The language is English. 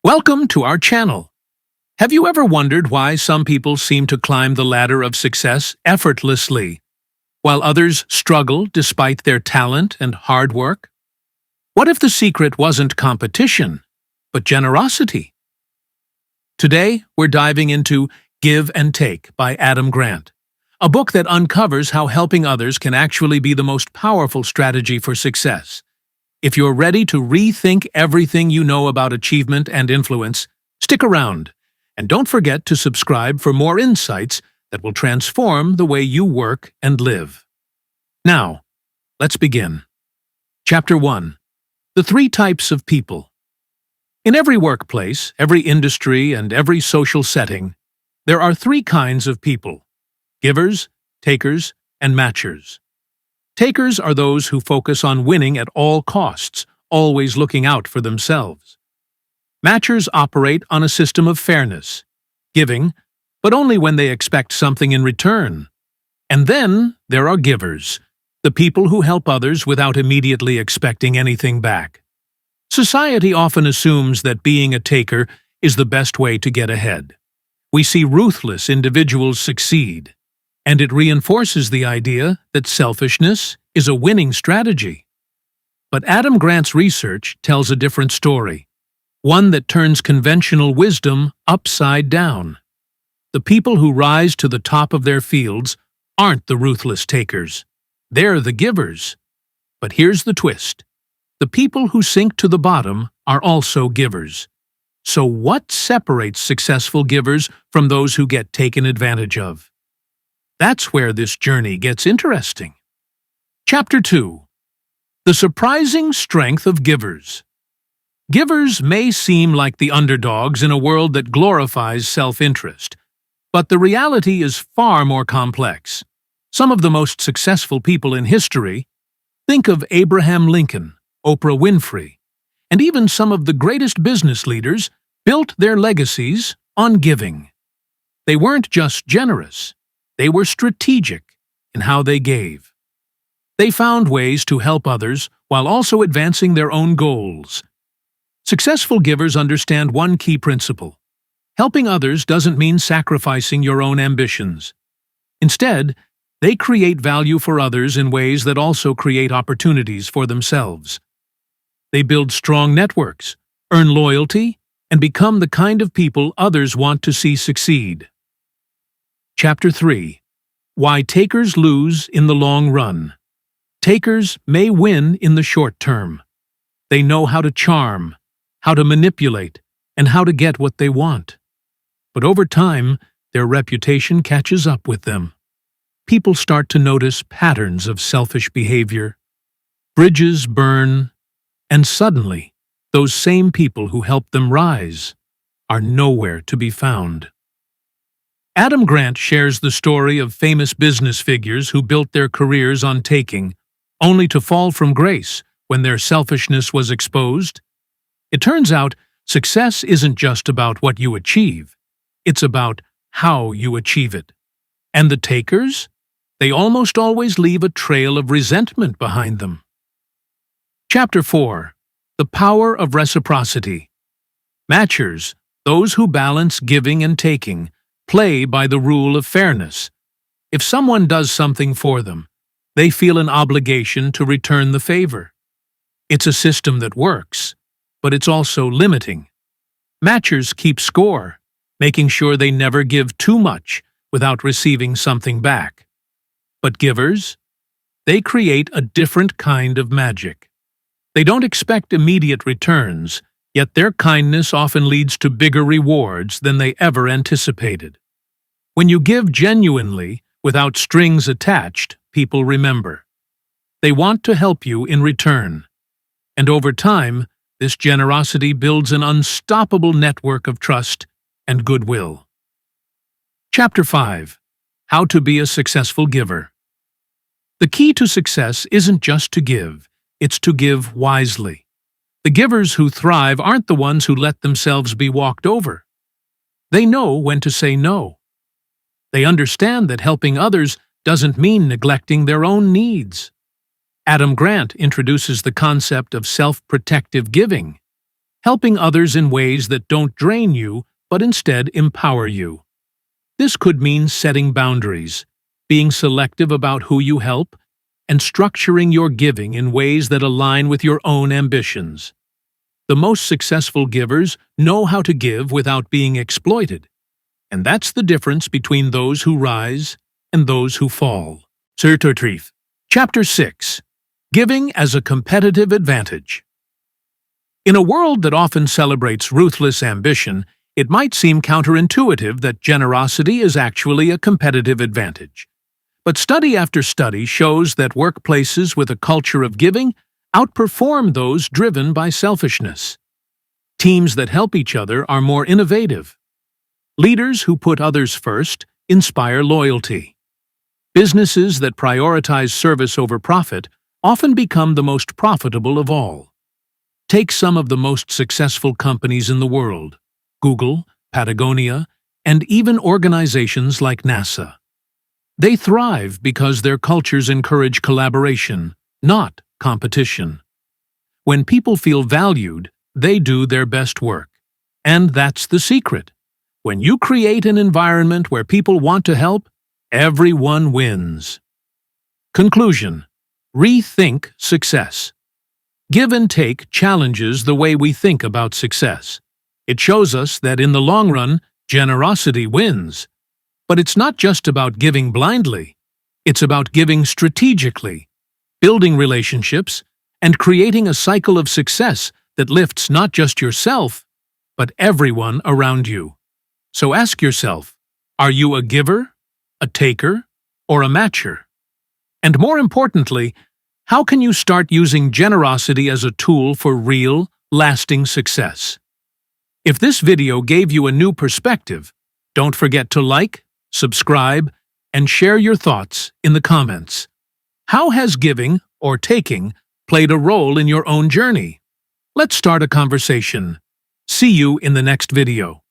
Welcome to our channel. Have you ever wondered why some people seem to climb the ladder of success effortlessly, while others struggle despite their talent and hard work? What if the secret wasn't competition, but generosity? Today, we're diving into Give and Take by Adam Grant, a book that uncovers how helping others can actually be the most powerful strategy for success. If you're ready to rethink everything you know about achievement and influence, stick around, and don't forget to subscribe for more insights that will transform the way you work and live. Now, let's begin. Chapter 1. The 3 Types of People. In every workplace, every industry, and every social setting, there are 3 kinds of people: givers, takers, and matchers. Takers are those who focus on winning at all costs, always looking out for themselves. Matchers operate on a system of fairness, giving, but only when they expect something in return. And then there are givers, the people who help others without immediately expecting anything back. Society often assumes that being a taker is the best way to get ahead. We see ruthless individuals succeed, and it reinforces the idea that selfishness is a winning strategy. But Adam Grant's research tells a different story, one that turns conventional wisdom upside down. The people who rise to the top of their fields aren't the ruthless takers. They're the givers. But here's the twist. The people who sink to the bottom are also givers. So what separates successful givers from those who get taken advantage of? That's where this journey gets interesting. Chapter 2. The Surprising Strength of Givers. Givers may seem like the underdogs in a world that glorifies self-interest, but the reality is far more complex. Some of the most successful people in history, think of Abraham Lincoln, Oprah Winfrey, and even some of the greatest business leaders, built their legacies on giving. They weren't just generous. They were strategic in how they gave. They found ways to help others while also advancing their own goals. Successful givers understand one key principle. Helping others doesn't mean sacrificing your own ambitions. Instead, they create value for others in ways that also create opportunities for themselves. They build strong networks, earn loyalty, and become the kind of people others want to see succeed. Chapter 3. Why Takers Lose in the Long Run. Takers may win in the short term. They know how to charm, how to manipulate, and how to get what they want. But over time, their reputation catches up with them. People start to notice patterns of selfish behavior. Bridges burn, and suddenly, those same people who helped them rise are nowhere to be found. Adam Grant shares the story of famous business figures who built their careers on taking, only to fall from grace when their selfishness was exposed. It turns out, success isn't just about what you achieve. It's about how you achieve it. And the takers? They almost always leave a trail of resentment behind them. Chapter 4. The Power of Reciprocity. Matchers, those who balance giving and taking, play by the rule of fairness. If someone does something for them, they feel an obligation to return the favor. It's a system that works, but it's also limiting. Matchers keep score, making sure they never give too much without receiving something back. But givers? They create a different kind of magic. They don't expect immediate returns, yet their kindness often leads to bigger rewards than they ever anticipated. When you give genuinely, without strings attached, people remember. They want to help you in return. And over time, this generosity builds an unstoppable network of trust and goodwill. Chapter 5. How to be a successful giver. The key to success isn't just to give, it's to give wisely. The givers who thrive aren't the ones who let themselves be walked over. They know when to say no. They understand that helping others doesn't mean neglecting their own needs. Adam Grant introduces the concept of self-protective giving. helping others in ways that don't drain you but instead empower you. This could mean setting boundaries, being selective about who you help, and structuring your giving in ways that align with your own ambitions. The most successful givers know how to give without being exploited, and that's the difference between those who rise and those who fall. Rethink. Chapter 6. Giving as a Competitive Advantage. In a world that often celebrates ruthless ambition, it might seem counterintuitive that generosity is actually a competitive advantage. But study after study shows that workplaces with a culture of giving outperform those driven by selfishness. Teams that help each other are more innovative. Leaders who put others first inspire loyalty. Businesses that prioritize service over profit often become the most profitable of all. Take some of the most successful companies in the world: Google, Patagonia, and even organizations like NASA. They thrive because their cultures encourage collaboration, not competition. When people feel valued, they do their best work. And that's the secret. When you create an environment where people want to help, everyone wins. Conclusion: Rethink success. Give and take challenges the way we think about success. It shows us that in the long run, generosity wins. But it's not just about giving blindly. It's about giving strategically, building relationships, and creating a cycle of success that lifts not just yourself, but everyone around you. So ask yourself, are you a giver, a taker, or a matcher? And more importantly, how can you start using generosity as a tool for real, lasting success? If this video gave you a new perspective, don't forget to like, subscribe, and share your thoughts in the comments. How has giving or taking played a role in your own journey? Let's start a conversation. See you in the next video.